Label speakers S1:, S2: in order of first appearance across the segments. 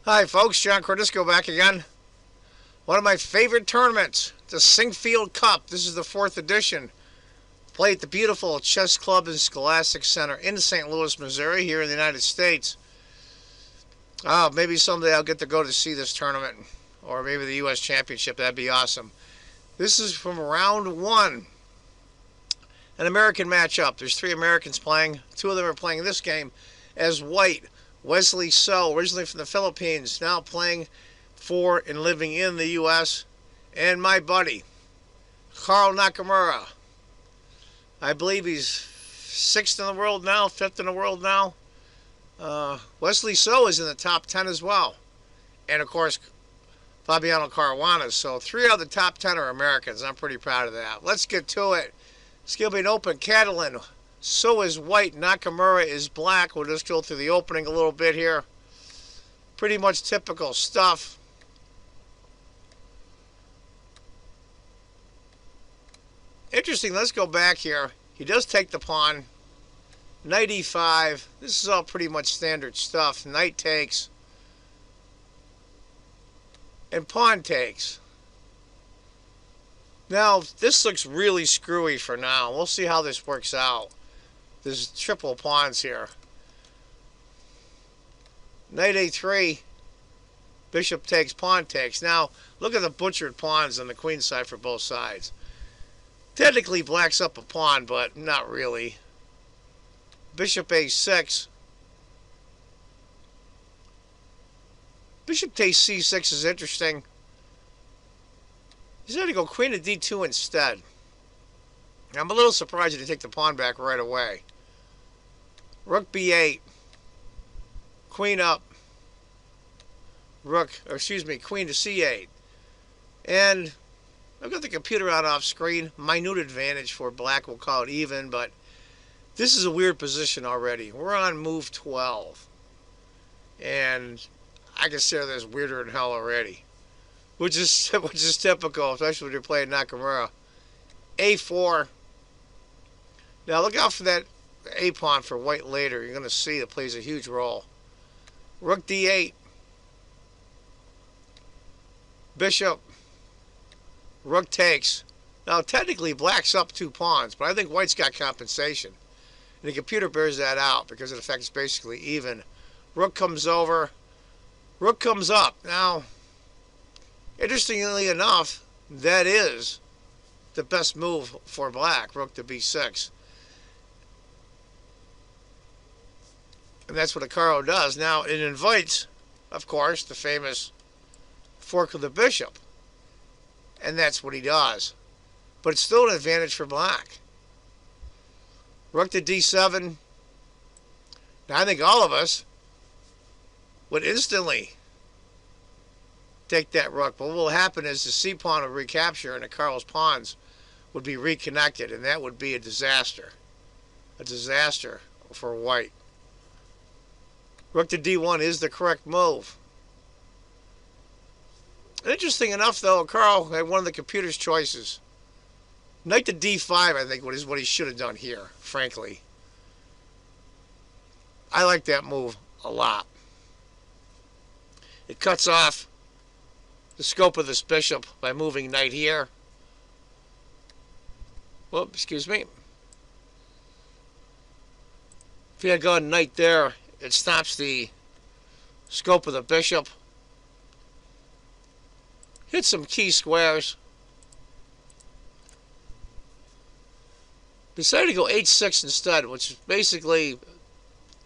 S1: Hi folks, John Cordisco back again. One of my favorite tournaments, the Sinquefield Cup. This is the 4th edition. Played at the beautiful Chess Club and Scholastic Center in St. Louis, Missouri, here in the United States. Maybe someday I'll get to go to see this tournament, or maybe the U.S. Championship. That'd be awesome. This is from round 1, an American matchup. There's 3 Americans playing. 2 of them are playing this game as white. Wesley So, originally from the Philippines, now playing for and living in the U.S. And my buddy, Carl Nakamura. I believe he's 6th in the world now, 5th in the world now. Wesley So is in the top 10 as well. And of course, Fabiano Caruana. So 3 out of the top 10 are Americans. I'm pretty proud of that. Let's get to it. It's going to be an open Catalan. So is white. Nakamura is black. We'll just go through the opening a little bit here. Pretty much typical stuff. Interesting. Let's go back here. He does take the pawn. Knight e5. This is all pretty much standard stuff. Knight takes. And pawn takes. Now, this looks really screwy for now. We'll see how this works out. There's triple pawns here. Knight a3. Bishop takes, pawn takes. Now, look at the butchered pawns on the queen side for both sides. Technically, black's up a pawn, but not really. Bishop a6. Bishop takes c6 is interesting. He's going to go queen to d2 instead. I'm a little surprised he didn't take the pawn back right away. Rook b8. Queen up. Queen to c8. And I've got the computer out off screen. Minute advantage for black. We'll call it even, but this is a weird position already. We're on move 12. And I consider this weirder than hell already. Which is typical, especially when you're playing Nakamura. a4. Now look out for that a pawn for white later. You're going to see it plays a huge role. Rook d8. Bishop. Rook takes. Now technically black's up 2 pawns, but I think white's got compensation. And the computer bears that out because it affects basically even. Rook comes over. Rook comes up. Now, interestingly enough, that is the best move for black. Rook to b6. And that's what a Caro does. Now, it invites, of course, the famous fork of the bishop. And that's what he does. But it's still an advantage for black. Rook to d7. Now, I think all of us would instantly take that rook. But what will happen is the c-pawn will recapture and the Carl's pawns would be reconnected. And that would be a disaster. A disaster for white. Rook to d1 is the correct move. Interesting enough, though, Carl had one of the computer's choices. Knight to d5, I think, is what he should have done here, frankly. I like that move a lot. It cuts off the scope of this bishop by moving knight here. Whoop, excuse me. If he had gone knight there, it stops the scope of the bishop. Hit some key squares. Decided to go h6 instead, which is basically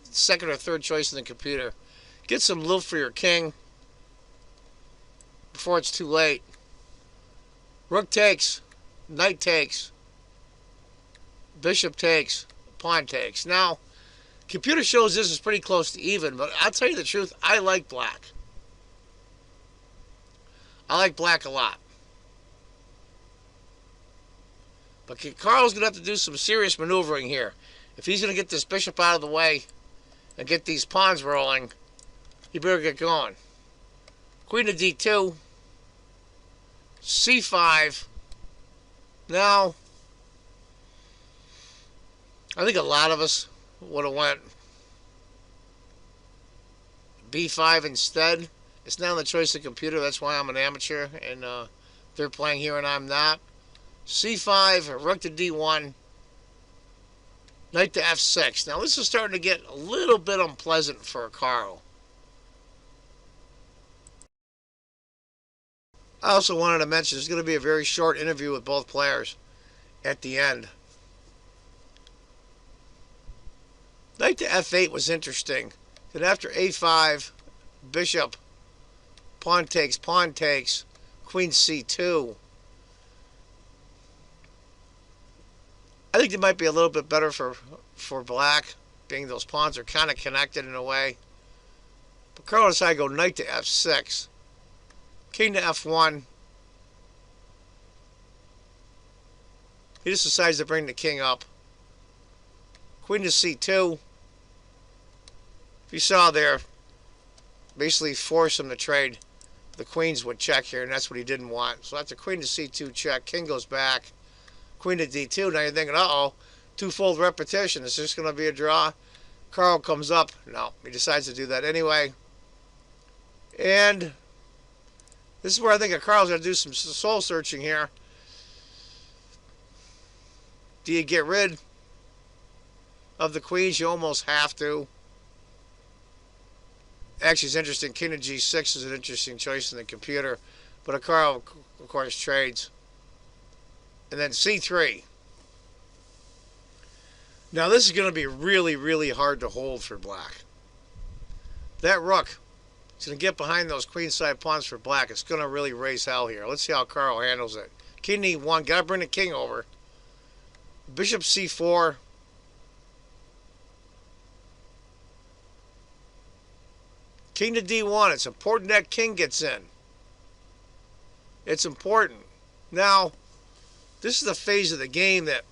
S1: second or third choice in the computer. Get some loot for your king before it's too late. Rook takes, knight takes, bishop takes, pawn takes. Now, computer shows this is pretty close to even, but I'll tell you the truth, I like black. I like black a lot. But Carl's going to have to do some serious maneuvering here. If he's going to get this bishop out of the way and get these pawns rolling, he better get going. Queen to d2. c5. Now, I think a lot of us would have went b5 instead. It's not on the choice of the computer. That's why I'm an amateur, and they're playing here and I'm not. C5, rook to D1, knight to F6. Now this is starting to get a little bit unpleasant for Carl. I also wanted to mention there's going to be a very short interview with both players at the end. Knight to F8 was interesting. Then after A5, bishop, pawn takes, queen C2. I think it might be a little bit better for black, being those pawns are kind of connected in a way. But Carl decided to go knight to F6. King to F1. He just decides to bring the king up. Queen to C2. If you saw there, basically force him to trade. The queens would check here, and that's what he didn't want. So after queen to C2 check, king goes back. Queen to D2. Now you're thinking, uh-oh, twofold repetition. Is this going to be a draw? Carl comes up. No, he decides to do that anyway. And this is where I think Carl's going to do some soul searching here. Do you get rid of the queens? You almost have to. Actually, it's interesting. King to G6 is an interesting choice in the computer. But Carl, of course, trades. And then C3. Now, this is going to be really, really hard to hold for black. That rook is going to get behind those queenside pawns for black. It's going to really raise hell here. Let's see how Carl handles it. King to E1. Got to bring the king over. Bishop C4. King to D1. It's important that king gets in. It's important. Now, this is the phase of the game that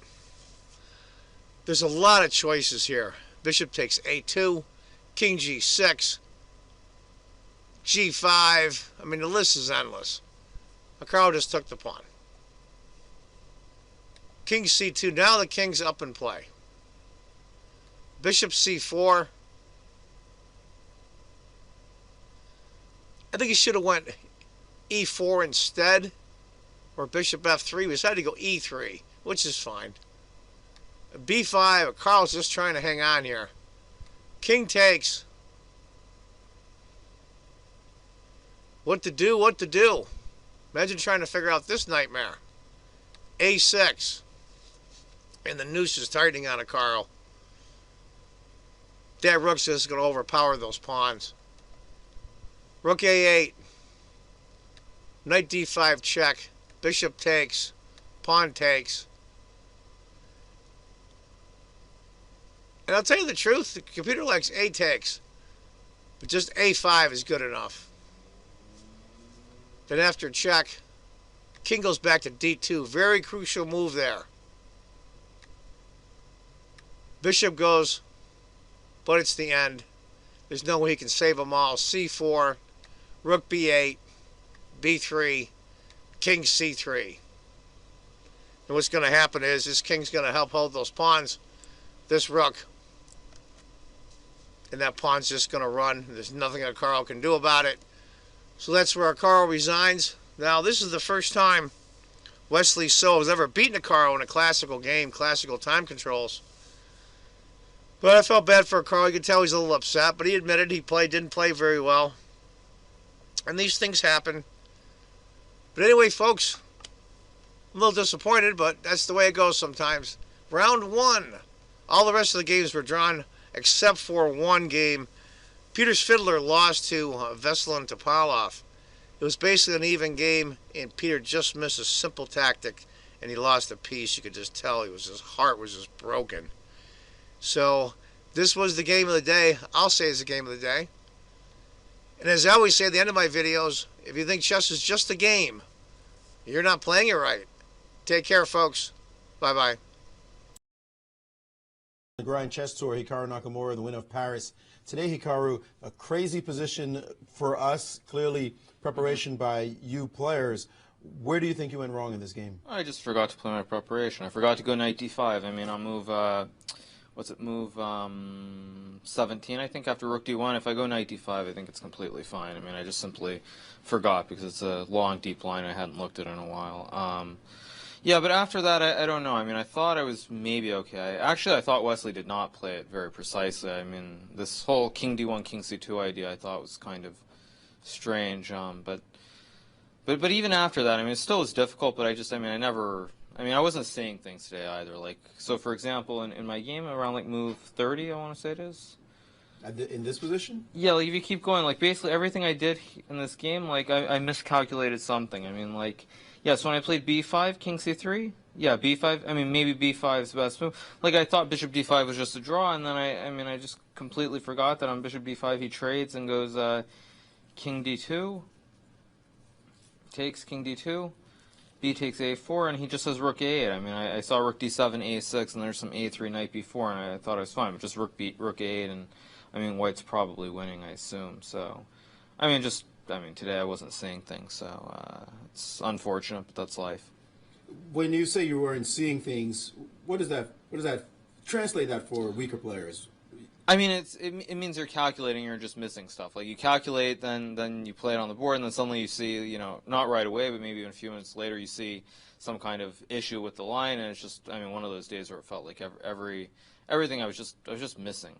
S1: there's a lot of choices here. Bishop takes A2, King G6, G5. I mean, the list is endless. Carl just took the pawn. King C2. Now the king's up in play. Bishop C4. I think he should have went E4 instead. Or bishop F3. We decided to go E3, which is fine. B5. Carl's just trying to hang on here. King takes. What to do? What to do? Imagine trying to figure out this nightmare. A6. And the noose is tightening on a Carl. That rook's just going to overpower those pawns. Rook A8. Knight D5 check. Bishop takes. Pawn takes. And I'll tell you the truth, the computer likes A takes. But just A5 is good enough. Then after check, king goes back to D2. Very crucial move there. Bishop goes, but it's the end. There's no way he can save them all. C4, rook B8, B3, king C3. And what's going to happen is this king's going to help hold those pawns. This rook. And that pawn's just going to run. There's nothing that Carl can do about it. So that's where Carl resigns. Now, this is the first time Wesley So has ever beaten a Carl in a classical game, classical time controls. But I felt bad for Carl. You could tell he's a little upset, but he admitted he didn't play very well. And these things happen. But anyway, folks, I'm a little disappointed, but that's the way it goes sometimes. Round 1. All the rest of the games were drawn except for one game. Peter's Fiddler lost to Veselin Topalov. It was basically an even game, and Peter just missed a simple tactic, and he lost a piece. You could just tell his heart was just broken. So this was the game of the day. I'll say it's the game of the day. And as I always say at the end of my videos, if you think chess is just a game, you're not playing it right. Take care, folks. Bye-bye.
S2: The Grind Chess Tour, Hikaru Nakamura, the winner of Paris. Today, Hikaru, a crazy position for us. Clearly, preparation by you players. Where do you think you went wrong in this game?
S3: I just forgot to play my preparation. I forgot to go knight d5. I mean, I'll move what's it, move 17, I think, after Rook D1. If I go knight D5, I think it's completely fine. I mean, I just simply forgot because it's a long, deep line. I hadn't looked at it in a while. Yeah, but after that, I don't know. I mean, I thought I was maybe okay. Actually, I thought Wesley did not play it very precisely. I mean, this whole King D1, King C2 idea I thought was kind of strange. But even after that, I mean, it still was difficult, but I mean, I wasn't seeing things today either. Like, so for example, in my game around like move 30, I want to say it is.
S2: In this position?
S3: Yeah, like if you keep going, like basically everything I did in this game, like I miscalculated something. I mean, like, yeah, so when I played b5, king c3, yeah, b5, I mean, maybe b5 is the best move. Like, I thought bishop d5 was just a draw, and then I just completely forgot that on bishop d5 he trades and goes king d2, takes king d2, b takes a4, and he just says rook a8. I mean, I saw rook d7, a6, and there's some a3, knight b4, and I thought it was fine, but just rook a8, and I mean, white's probably winning, I assume. So, I mean, today I wasn't seeing things, so it's unfortunate, but that's life.
S2: When you say you weren't seeing things, what does that translate that for weaker players?
S3: I mean, it means you're calculating, you're just missing stuff. Like, you calculate, then you play it on the board, and then suddenly you see, you know, not right away, but maybe even a few minutes later, you see some kind of issue with the line, and it's just, I mean, one of those days where it felt like everything I was just missing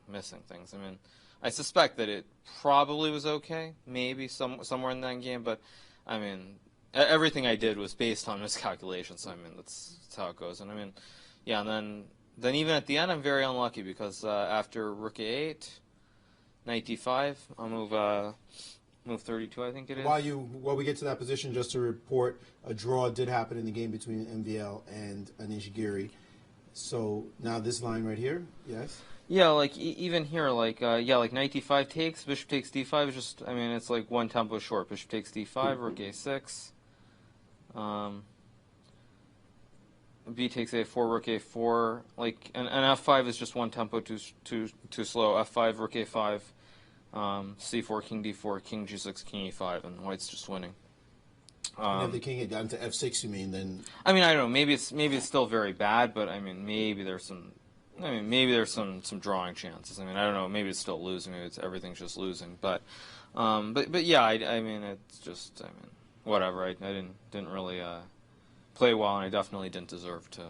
S3: things. I mean, I suspect that it probably was okay, maybe somewhere in that game, but I mean, everything I did was based on miscalculations. So I mean, that's how it goes. And I mean, yeah, and then even at the end, I'm very unlucky because after rook a8, knight d5, I'll move 32, I think it is.
S2: While we get to that position, just to report, a draw did happen in the game between MVL and Nishigiri. So now this line right here, yes?
S3: Yeah, like even here, like like knight d5 takes, bishop takes d5 is just, I mean, it's like one tempo short. Bishop takes d5, rook a6, b takes a4, rook a4, like, and f5 is just one tempo too slow. f5, rook a5, c4, king d4, king g6, king e5, and white's just winning.
S2: And if the king had gotten to f6, you mean, then...
S3: I mean, I don't know. Maybe it's still very bad, but I mean, maybe there's some drawing chances. I mean, I don't know. Maybe it's still losing. Maybe everything's just losing. But yeah. I mean, it's just. I mean, whatever. I didn't really play well, and I definitely didn't deserve to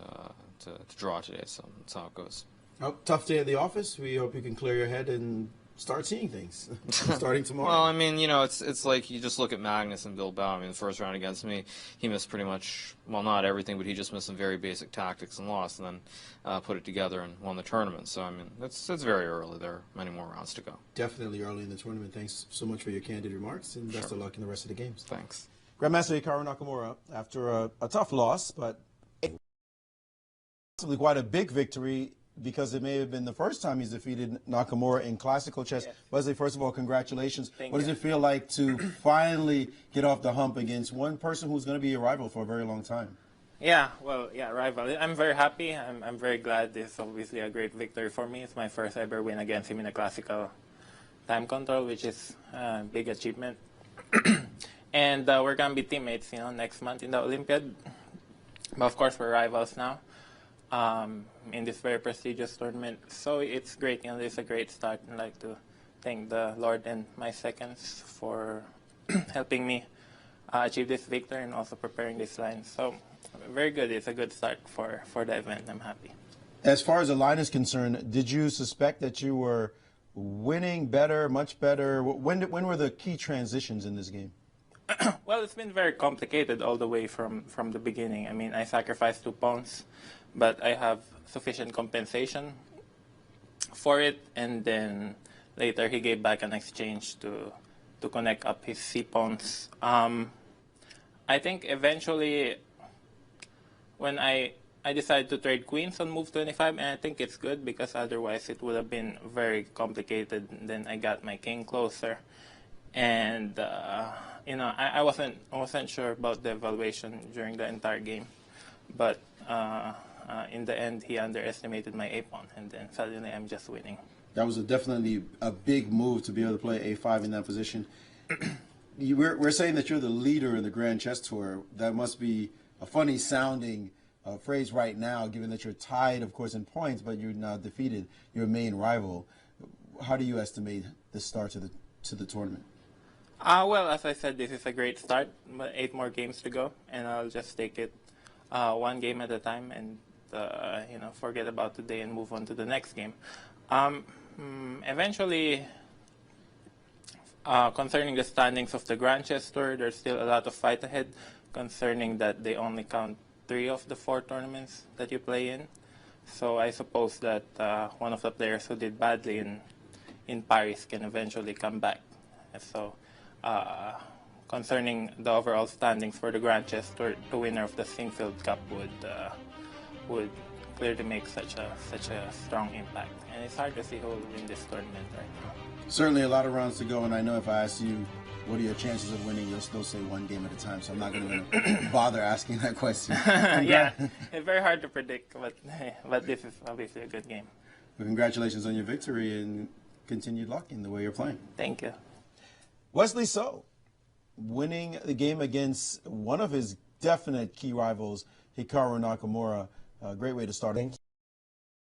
S3: draw today. So that's how it goes.
S2: Oh, tough day at the office. We hope you can clear your head and start seeing things starting tomorrow.
S3: Well, I mean, you know, it's like you just look at Magnus and Bilbao. I mean, the first round against me, he missed pretty much, well, not everything, but he just missed some very basic tactics and lost, and then put it together and won the tournament. So, I mean, it's very early. There are many more rounds to go.
S2: Definitely early in the tournament. Thanks so much for your candid remarks, and best of luck in the rest of the games.
S3: Thanks.
S2: Grandmaster Hikaru Nakamura, after a tough loss, but possibly quite a big victory, because it may have been the first time he's defeated Nakamura in classical chess. Yes. Wesley, first of all, congratulations. What does it feel like to finally get off the hump against one person who's going to be a rival for a very long time?
S4: Yeah, well, yeah, rival. I'm very happy. I'm very glad. This is obviously a great victory for me. It's my first ever win against him in a classical time control, which is a big achievement. And we're going to be teammates, you know, next month in the Olympiad. But of course, we're rivals now. In this very prestigious tournament. So it's great, you know, it's a great start. I'd like to thank the Lord and my seconds for helping me achieve this victory and also preparing this line. So very good. It's a good start for the event. I'm happy.
S2: As far as the line is concerned, did you suspect that you were winning better, much better? When were the key transitions in this game?
S4: Well, it's been very complicated all the way from the beginning. I mean, I sacrificed 2 pawns, but I have sufficient compensation for it, and then later he gave back an exchange to connect up his c-pawns. I think eventually when I decided to trade queens on move 25, and I think it's good because otherwise it would have been very complicated. Then I got my king closer, and you know, I wasn't sure about the evaluation during the entire game, but in the end, he underestimated my a-pawn, and then suddenly I'm just winning.
S2: That was definitely a big move to be able to play a5 in that position. We're saying that you're the leader in the Grand Chess Tour. That must be a funny sounding phrase right now, given that you're tied, of course, in points, but you're now defeated your main rival. How do you estimate the start to the tournament?
S4: Well, as I said, this is a great start. 8 more games to go, and I'll just take it one game at a time, and forget about today and move on to the next game. Eventually, concerning the standings of the Grand Chess Tour, there's still a lot of fight ahead. Concerning that, they only count 3 of the 4 tournaments that you play in. So I suppose that one of the players who did badly in Paris can eventually come back. So concerning the overall standings for the Grand Chess Tour, the winner of the Sinquefield Cup would clearly make such a strong impact. And it's hard to see who will win this tournament right now.
S2: Certainly a lot of rounds to go, and I know if I ask you what are your chances of winning, you'll still say one game at a time, so I'm not going to bother asking that question.
S4: Yeah, it's very hard to predict, but this is obviously a good game.
S2: Well, congratulations on your victory and continued luck in the way you're playing.
S4: Thank you.
S2: Wesley So, winning the game against one of his definite key rivals, Hikaru Nakamura. A great way to start.